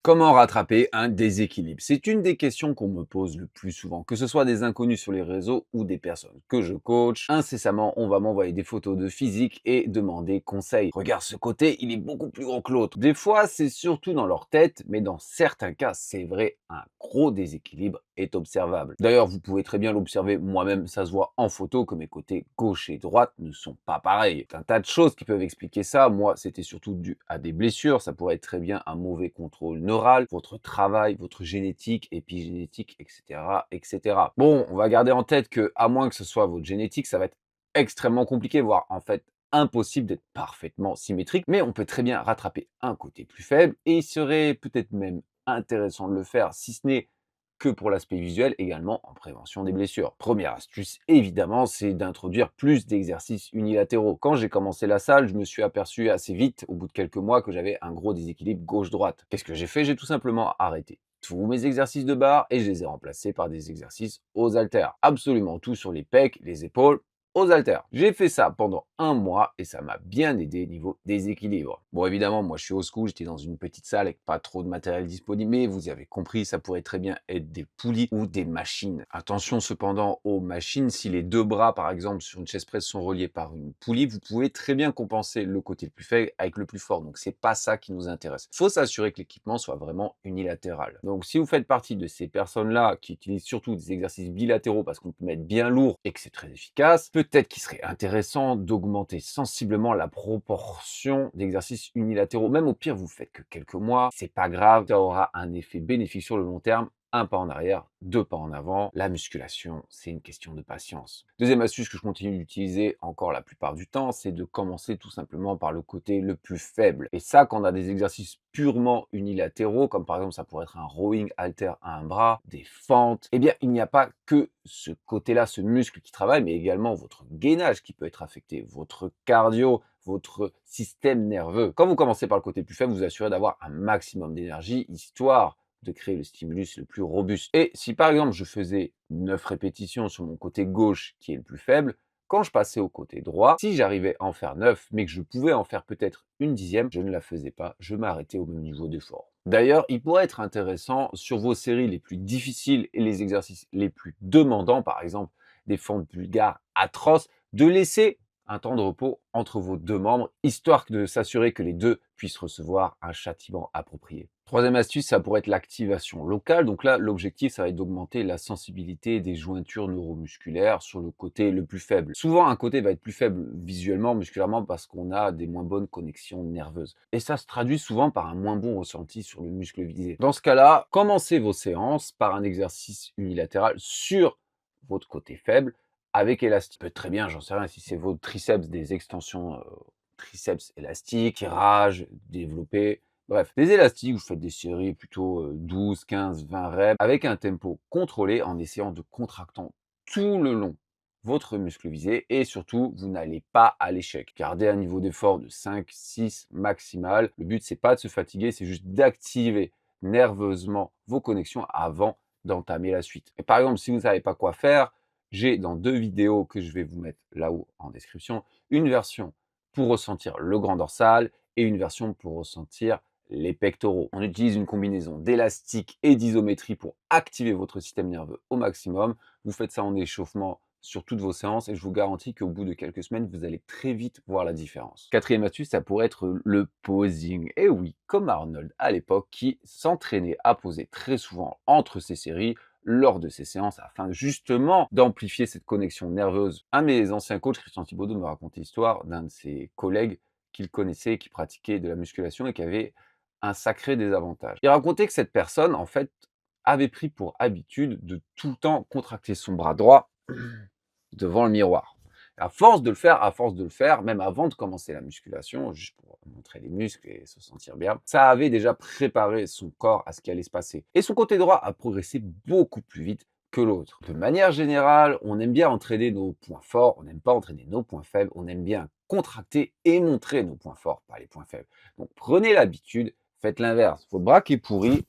Comment rattraper un déséquilibre? C'est une des questions qu'on me pose le plus souvent, que ce soit des inconnus sur les réseaux ou des personnes que je coach. Incessamment, on va m'envoyer des photos de physique et demander conseil. Regarde ce côté, il est beaucoup plus gros que l'autre. Des fois, c'est surtout dans leur tête, mais dans certains cas, c'est vrai, un gros déséquilibre est observable. D'ailleurs, vous pouvez très bien l'observer moi-même, ça se voit en photo que mes côtés gauche et droite ne sont pas pareils. Un tas de choses qui peuvent expliquer ça. Moi, c'était surtout dû à des blessures. Ça pourrait être très bien un mauvais contrôle neural, votre travail, votre génétique, épigénétique, etc., etc. Bon, on va garder en tête que, à moins que ce soit votre génétique, ça va être extrêmement compliqué, voire en fait impossible d'être parfaitement symétrique, mais on peut très bien rattraper un côté plus faible et il serait peut-être même intéressant de le faire, si ce n'est que pour l'aspect visuel, également en prévention des blessures. Première astuce, évidemment, c'est d'introduire plus d'exercices unilatéraux. Quand j'ai commencé la salle, je me suis aperçu assez vite, au bout de quelques mois, que j'avais un gros déséquilibre gauche-droite. Qu'est-ce que j'ai fait? J'ai tout simplement arrêté tous mes exercices de barre et je les ai remplacés par des exercices aux haltères. Absolument tout sur les pecs, les épaules, aux haltères. J'ai fait ça pendant un mois et ça m'a bien aidé niveau déséquilibre. Bon, évidemment, moi je suis au school, j'étais dans une petite salle avec pas trop de matériel disponible, mais vous y avez compris, ça pourrait très bien être des poulies ou des machines. Attention cependant aux machines, si les deux bras par exemple sur une chaise presse sont reliés par une poulie, vous pouvez très bien compenser le côté le plus faible avec le plus fort. Donc c'est pas ça qui nous intéresse. Il faut s'assurer que l'équipement soit vraiment unilatéral. Donc si vous faites partie de ces personnes-là qui utilisent surtout des exercices bilatéraux parce qu'on peut mettre bien lourd et que c'est très efficace, peut-être qu'il serait intéressant d'augmenter sensiblement la proportion d'exercices unilatéraux. Même au pire, vous faites que quelques mois, c'est pas grave, ça aura un effet bénéfique sur le long terme. Un pas en arrière, deux pas en avant. La musculation, c'est une question de patience. Deuxième astuce que je continue d'utiliser encore la plupart du temps, c'est de commencer tout simplement par le côté le plus faible. Et ça, quand on a des exercices purement unilatéraux, comme par exemple ça pourrait être un rowing halter à un bras, des fentes, eh bien il n'y a pas que ce côté-là, ce muscle qui travaille, mais également votre gainage qui peut être affecté, votre cardio, votre système nerveux. Quand vous commencez par le côté plus faible, vous vous assurez d'avoir un maximum d'énergie, histoire de créer le stimulus le plus robuste. Et si par exemple je faisais 9 répétitions sur mon côté gauche qui est le plus faible, quand je passais au côté droit, si j'arrivais à en faire 9, mais que je pouvais en faire peut-être une dixième, je ne la faisais pas, je m'arrêtais au même niveau d'effort. D'ailleurs, il pourrait être intéressant sur vos séries les plus difficiles et les exercices les plus demandants, par exemple des fentes bulgares atroces, de laisser un temps de repos entre vos deux membres, histoire de s'assurer que les deux puissent recevoir un châtiment approprié. Troisième astuce, ça pourrait être l'activation locale. Donc là, l'objectif, ça va être d'augmenter la sensibilité des jointures neuromusculaires sur le côté le plus faible. Souvent, un côté va être plus faible visuellement, musculairement, parce qu'on a des moins bonnes connexions nerveuses. Et ça se traduit souvent par un moins bon ressenti sur le muscle visé. Dans ce cas-là, commencez vos séances par un exercice unilatéral sur votre côté faible avec élastique. Peut être très bien, j'en sais rien, si c'est vos triceps, des extensions triceps élastiques, tirage, développé. Bref, des élastiques, vous faites des séries plutôt 12, 15, 20 reps avec un tempo contrôlé en essayant de contractant tout le long votre muscle visé et surtout, vous n'allez pas à l'échec. Gardez un niveau d'effort de 5, 6 maximal. Le but, c'est pas de se fatiguer, c'est juste d'activer nerveusement vos connexions avant d'entamer la suite. Et par exemple, si vous ne savez pas quoi faire, j'ai dans 2 vidéos que je vais vous mettre là-haut en description, une version pour ressentir le grand dorsal et une version pour ressentir les pectoraux. On utilise une combinaison d'élastique et d'isométrie pour activer votre système nerveux au maximum. Vous faites ça en échauffement sur toutes vos séances et je vous garantis qu'au bout de quelques semaines, vous allez très vite voir la différence. Quatrième astuce, ça pourrait être le posing. Et oui, comme Arnold à l'époque qui s'entraînait à poser très souvent entre ses séries lors de ses séances afin justement d'amplifier cette connexion nerveuse. Un de mes anciens coachs, Christian Thibaudeau, me racontait l'histoire d'un de ses collègues qu'il connaissait, qui pratiquait de la musculation et qui avait un sacré désavantage. Il racontait que cette personne, en fait, avait pris pour habitude de tout le temps contracter son bras droit devant le miroir. À force de le faire, même avant de commencer la musculation, juste pour montrer les muscles et se sentir bien, ça avait déjà préparé son corps à ce qui allait se passer. Et son côté droit a progressé beaucoup plus vite que l'autre. De manière générale, on aime bien entraîner nos points forts, on n'aime pas entraîner nos points faibles, on aime bien contracter et montrer nos points forts, pas les points faibles. Donc prenez l'habitude, faites l'inverse. Votre bras qui est pourri,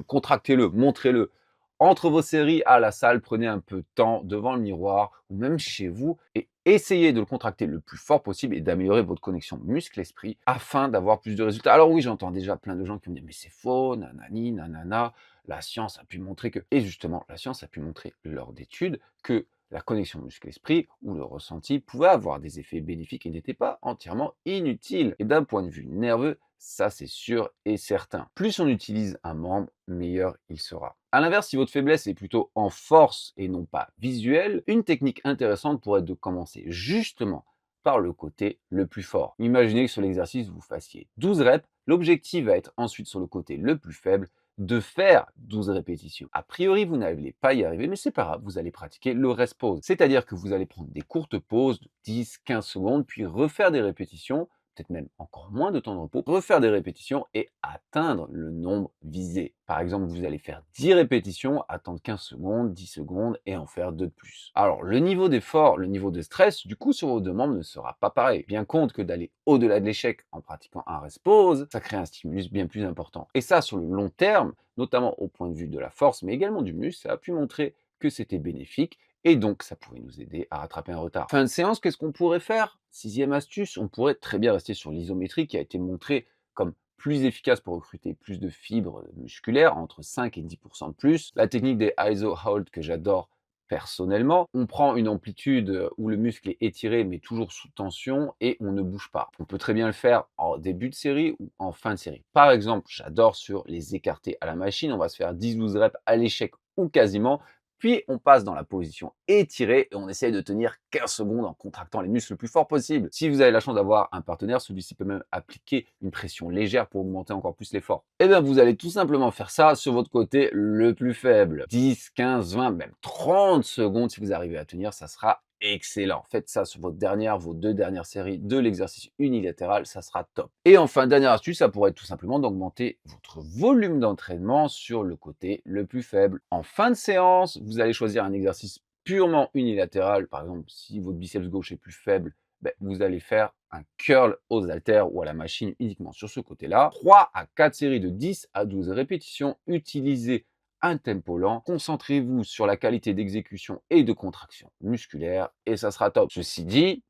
contractez-le, montrez-le. Entre vos séries à la salle, prenez un peu de temps devant le miroir ou même chez vous et Essayez de le contracter le plus fort possible et d'améliorer votre connexion muscle-esprit afin d'avoir plus de résultats. Alors oui, j'entends déjà plein de gens qui me disent: «Mais c'est faux, nanani, nanana, la science a pu montrer que» et justement, la science a pu montrer lors d'études que la connexion muscle-esprit ou le ressenti pouvait avoir des effets bénéfiques et n'était pas entièrement inutile. Et d'un point de vue nerveux, ça c'est sûr et certain. Plus on utilise un membre, meilleur il sera. A l'inverse, si votre faiblesse est plutôt en force et non pas visuelle, une technique intéressante pourrait être de commencer justement par le côté le plus fort. Imaginez que sur l'exercice, vous fassiez 12 reps. L'objectif va être ensuite sur le côté le plus faible de faire 12 répétitions. A priori, vous n'allez pas y arriver, mais c'est pas grave, vous allez pratiquer le rest pause. C'est-à-dire que vous allez prendre des courtes pauses de 10-15 secondes, puis refaire des répétitions, peut-être même encore moins de temps de repos, refaire des répétitions et atteindre le nombre visé. Par exemple, vous allez faire 10 répétitions, attendre 15 secondes, 10 secondes et en faire 2 de plus. Alors, le niveau d'effort, le niveau de stress, du coup, sur vos deux membres ne sera pas pareil. Bien compte que d'aller au-delà de l'échec en pratiquant un rest pause, ça crée un stimulus bien plus important. Et ça, sur le long terme, notamment au point de vue de la force, mais également du muscle, ça a pu montrer que c'était bénéfique et donc ça pourrait nous aider à rattraper un retard. Fin de séance, qu'est-ce qu'on pourrait faire? Sixième astuce, on pourrait très bien rester sur l'isométrie qui a été montré comme plus efficace pour recruter plus de fibres musculaires, entre 5 et 10 de plus. La technique des ISO hold que j'adore personnellement, on prend une amplitude où le muscle est étiré mais toujours sous tension et on ne bouge pas. On peut très bien le faire en début de série ou en fin de série. Par exemple, j'adore sur les écartés à la machine, on va se faire 10-12 reps à l'échec ou quasiment, puis on passe dans la position étirée et on essaye de tenir 15 secondes en contractant les muscles le plus fort possible. Si vous avez la chance d'avoir un partenaire, celui-ci peut même appliquer une pression légère pour augmenter encore plus l'effort. Et bien vous allez tout simplement faire ça sur votre côté le plus faible. 10, 15, 20, même 30 secondes si vous arrivez à tenir, ça sera excellent. Faites ça sur vos deux dernières séries de l'exercice unilatéral, ça sera top. Et enfin, dernière astuce, ça pourrait être tout simplement d'augmenter votre volume d'entraînement sur le côté le plus faible. En fin de séance, vous allez choisir un exercice purement unilatéral. Par exemple, si votre biceps gauche est plus faible, ben, vous allez faire un curl aux haltères ou à la machine uniquement sur ce côté-là. 3 à 4 séries de 10 à 12 répétitions. Utilisez un tempo lent. Concentrez-vous sur la qualité d'exécution et de contraction musculaire et ça sera top. Ceci dit,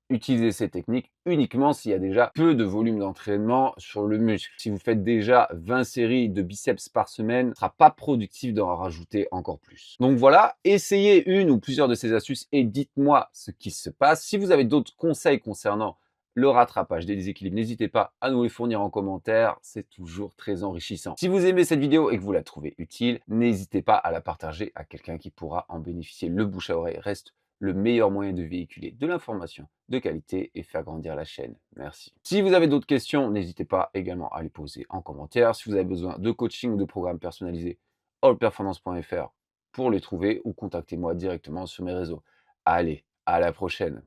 utilisez ces techniques uniquement s'il y a déjà peu de volume d'entraînement sur le muscle. Si vous faites déjà 20 séries de biceps par semaine, ce ne sera pas productif d'en rajouter encore plus. Donc voilà, essayez une ou plusieurs de ces astuces et dites-moi ce qui se passe. Si vous avez d'autres conseils concernant le rattrapage des déséquilibres, n'hésitez pas à nous les fournir en commentaire, c'est toujours très enrichissant. Si vous aimez cette vidéo et que vous la trouvez utile, n'hésitez pas à la partager à quelqu'un qui pourra en bénéficier. Le bouche à oreille reste le meilleur moyen de véhiculer de l'information de qualité et faire grandir la chaîne. Merci. Si vous avez d'autres questions, n'hésitez pas également à les poser en commentaire. Si vous avez besoin de coaching ou de programmes personnalisés, allperformance.fr pour les trouver ou contactez-moi directement sur mes réseaux. Allez, à la prochaine.